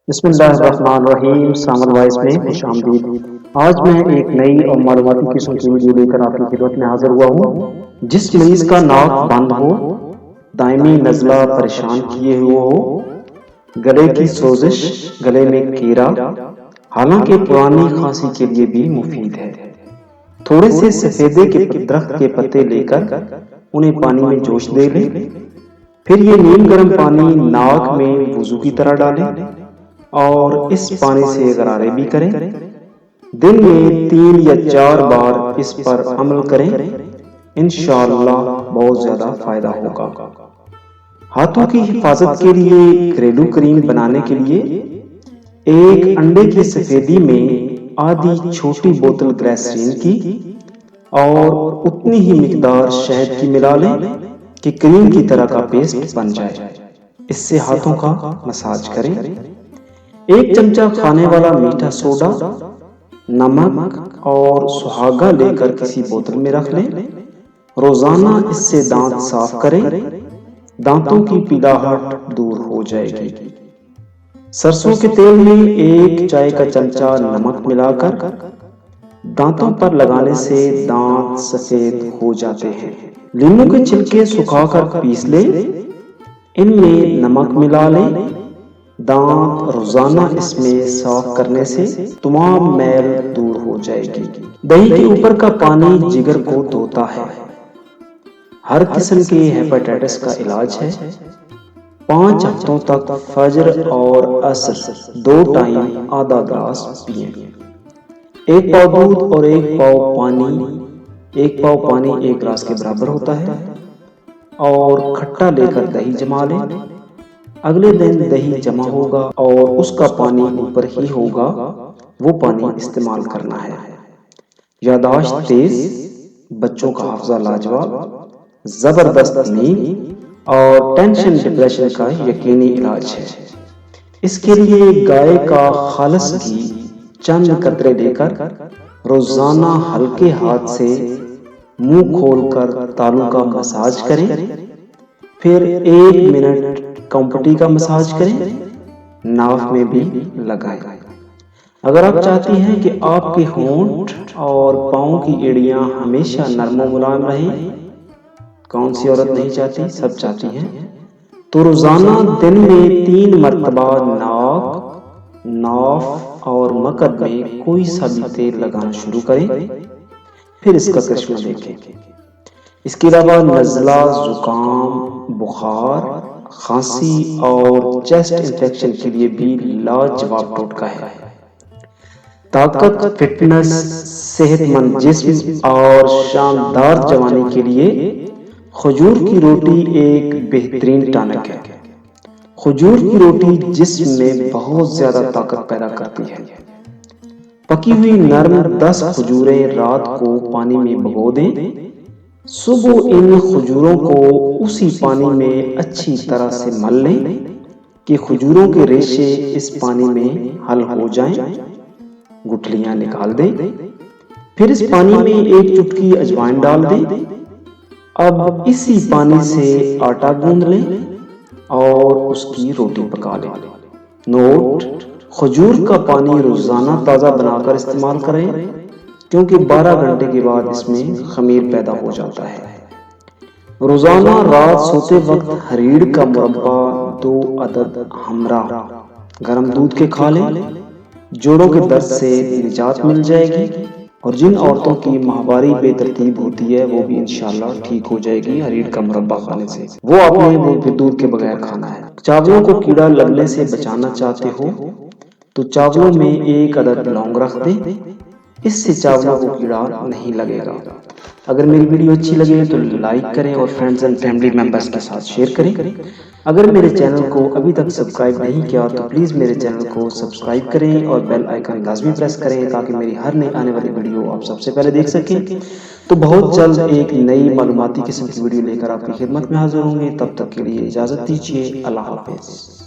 بسم اللہ الرحمن الرحیم، سامن وائس میں خوش آمدید۔ آج میں ایک نئی اور معلوماتی قسم کی ویڈیو لے کر آپ کی خدمت میں حاضر ہوا ہوں۔ جس مریض کا ناک بند ہو، دائمی نزلہ پریشان کیے ہوئے ہو، گلے کی سوزش، گلے میں کیڑا، حالانکہ پرانی کھانسی کے لیے بھی مفید ہے۔ تھوڑے سے سفیدے کے درخت کے پتے لے کر انہیں پانی میں جوش دے لیں، پھر یہ نیم گرم پانی ناک میں وضو کی طرح ڈالیں اور اس پانی سے غرارے بھی کریں۔ دن میں 3 یا 4 بار اس پر عمل کریں، انشاءاللہ بہت زیادہ فائدہ ہوگا۔ ہاتھوں کی حفاظت کے لیے گھریلو کریم بنانے کے لیے ایک انڈے کی سفیدی میں آدھی چھوٹی بوتل گلیسرین کی اور اتنی ہی مقدار شہد کی ملا لیں کہ کریم کی طرح کا پیسٹ بن جائے۔ اس سے ہاتھوں کا مساج کریں۔ 1 چمچہ کھانے والا میٹھا سوڈا، نمک اور سہاگا لے کر کسی بوتل میں رکھ لیں۔ روزانہ اس سے دانت صاف کریں، دانتوں کی پیلاہٹ دور ہو جائے گی۔ سرسوں کے تیل میں 1 چائے کا چمچہ نمک ملا کر دانتوں پر لگانے سے دانت سفید ہو جاتے ہیں۔ لیموں کے چھلکے سکھا کر پیس لیں، ان میں نمک ملا لیں۔ دانت روزانہ اس میں صاف کرنے سے تمام میل دور ہو جائے گی۔ دہی کے اوپر کا پانی جگر کو دھوتا ہے۔ ہر قسم کے ہیپاٹائٹس کا علاج ہے۔ 5 ہفتوں تک فجر اور عصر 2 ٹائم آدھا گلاس پئیں۔ 1 پاؤ دودھ اور 1 پاؤ پانی 1 گلاس کے برابر ہوتا ہے، اور کھٹا لے کر دہی جما لیں۔ اگلے دن دہی جمع ہوگا اور اس کا پانی اوپر ہی ہوگا، وہ پانی استعمال کرنا ہے۔ یادداشت تیز، بچوں کا حافظہ لاجواب، زبردست نیند اور ٹینشن ڈپریشن کا یقینی علاج ہے۔ اس کے لیے گائے کا خالص گھی چند قطرے لے کر روزانہ ہلکے ہاتھ سے منہ کھول کر تالوں کا مساج کریں، پھر 1 منٹ کمپٹی کا مساج کریں، ناف میں بھی لگائیں۔ اگر آپ چاہتی ہیں کہ آپ کے ہونٹ اور پاؤں کی ایڑیاں ہمیشہ نرم و ملائم رہیں، کون سی عورت نہیں چاہتی، سب چاہتی ہیں، تو روزانہ دن میں 3 مرتبہ ناک، ناف اور مکد میں کوئی سا بھی تیل لگانا شروع کریں، پھر اس کا کرشمہ دیکھیں۔ اس کے علاوہ نزلہ، زکام، بخار، کھانسی اور چیسٹ انفیکشن کے لیے بھی لاجواب ٹوٹکا ہے۔ طاقت، فٹنس، صحت مند جسم اور شاندار جوانی کے لیے کھجور کی روٹی ایک بہترین ٹانک ہے۔ کھجور کی روٹی جسم میں بہت زیادہ طاقت پیدا کرتی ہے۔ پکی ہوئی نرم 10 کھجوریں رات کو پانی میں بھگو دیں۔ صبح ان کھجوروں کو اسی پانی میں اچھی طرح سے مل لیں کہ کھجوروں کے ریشے اس پانی میں حل ہو جائیں۔ گٹھلیاں نکال دیں، پھر اس پانی میں 1 چٹکی اجوائن ڈال دیں۔ اب اسی پانی سے آٹا گوندھ لیں اور اس کی روٹی پکا لیں۔ نوٹ: کھجور کا پانی روزانہ تازہ بنا کر استعمال کریں، کیونکہ 12 گھنٹے کے بعد اس میں خمیر پیدا ہو جاتا ہے۔ روزانہ رات سوتے وقت ہریڑ کا مربع 2 عدد ہمراہ گرم دودھ کے کھا لیں، جوڑوں کے درد سے نجات مل جائے گی، اور جن عورتوں کی ماہواری بے ترتیب ہوتی ہے وہ بھی انشاءاللہ ٹھیک ہو جائے گی ہریڑ کا مربع کھانے سے۔ وہ آپ نے دودھ کے بغیر کھانا ہے۔ چاولوں کو کیڑا لگنے سے بچانا چاہتے ہو تو چاولوں میں 1 عدد لونگ رکھ دیں، اس سے چاولوں کو کیڑا نہیں لگے گا۔ اگر میری ویڈیو اچھی لگے تو لائک کریں اور فرینڈز اینڈ فیملی ممبرز کے ساتھ شیئر کریں۔ اگر میرے چینل کو ابھی تک سبسکرائب نہیں کیا تو پلیز میرے چینل کو سبسکرائب کریں اور بیل آئیکن لازمی پریس کریں تاکہ میری ہر نئی آنے والی ویڈیو آپ سب سے پہلے دیکھ سکیں۔ تو بہت جلد ایک نئی معلوماتی قسم کی ویڈیو لے کر آپ کی خدمت میں حاضر ہوں گے، تب تک کے لیے اجازت دیجیے۔ اللہ حافظ۔